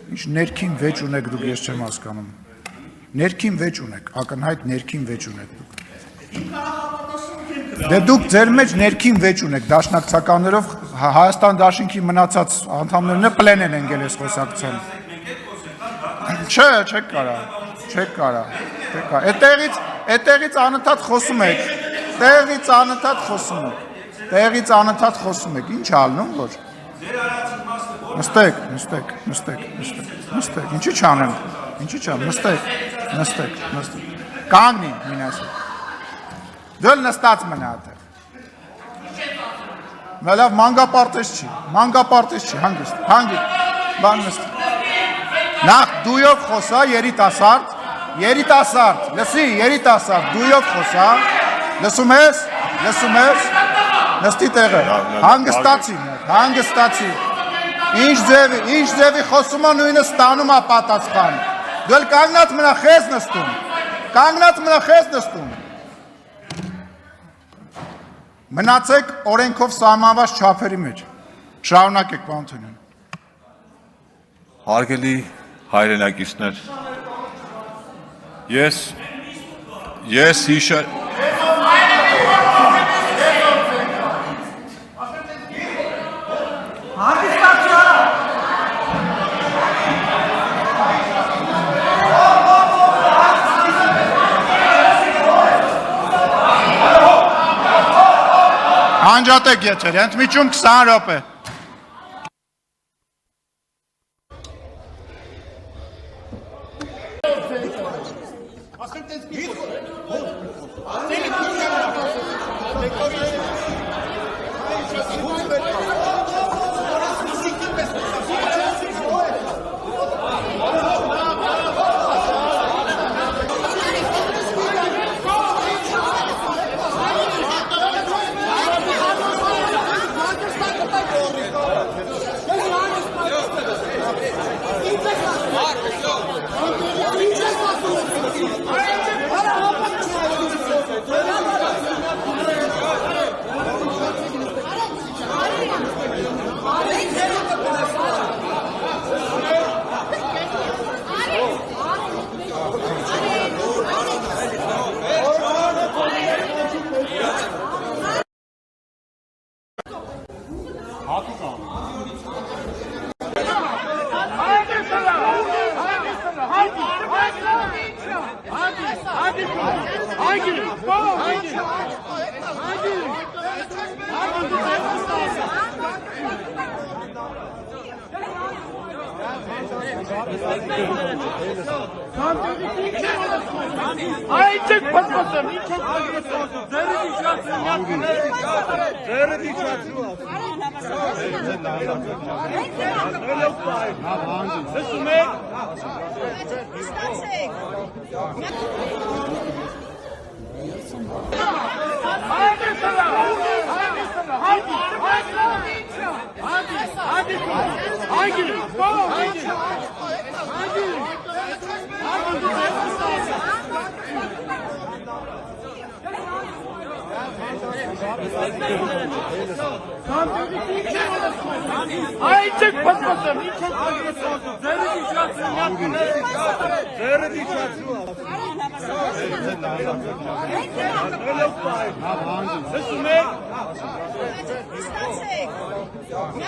Ինչ ներքին վեճ ունեք դուք, ես չեմ հասկանում։ Ներքին վեճ ունեք, ակնհայտ ներքին վեճ ունեք դուք։ Դե դուք ձեր մեջ ներքին վեճ ունեք, դաշնակցականներով Հայաստան դաշինքի մնացած անդամներն պլեն են ընկել այս խոսակցության։ Չէ, չեք կարա։ Այդտեղից անընդհատ խոսում եք։ Տեղից անընդհատ խոսում եք։ Ինչ ալնում որ։ Նստեք։ Ինչի՞ չանեմ։ Նստեք։ Կանգնի, մինասը։ Դու նստած մնա այդտեղ։ Լավ, մանգապարտեզ չի, հանգիստ, բան նստի։ Նախ դույով խոսա, երիտասարդ, լսի, դույով խոսա, լսում ես, նստի տեղը, հանգստացի, ինչ ձևի խոսում է նույնը ստանում է պատասխան, դու էլ կանգնած մնա խես նստում, մնացեք օրենքով սահմանված չափերի մեջ, շարունակեք պարոն Օթոնյան։ Հարգելի հայրենակիցներ, ես Անջատեք եթեր, ընդմիջում 20 րոպե։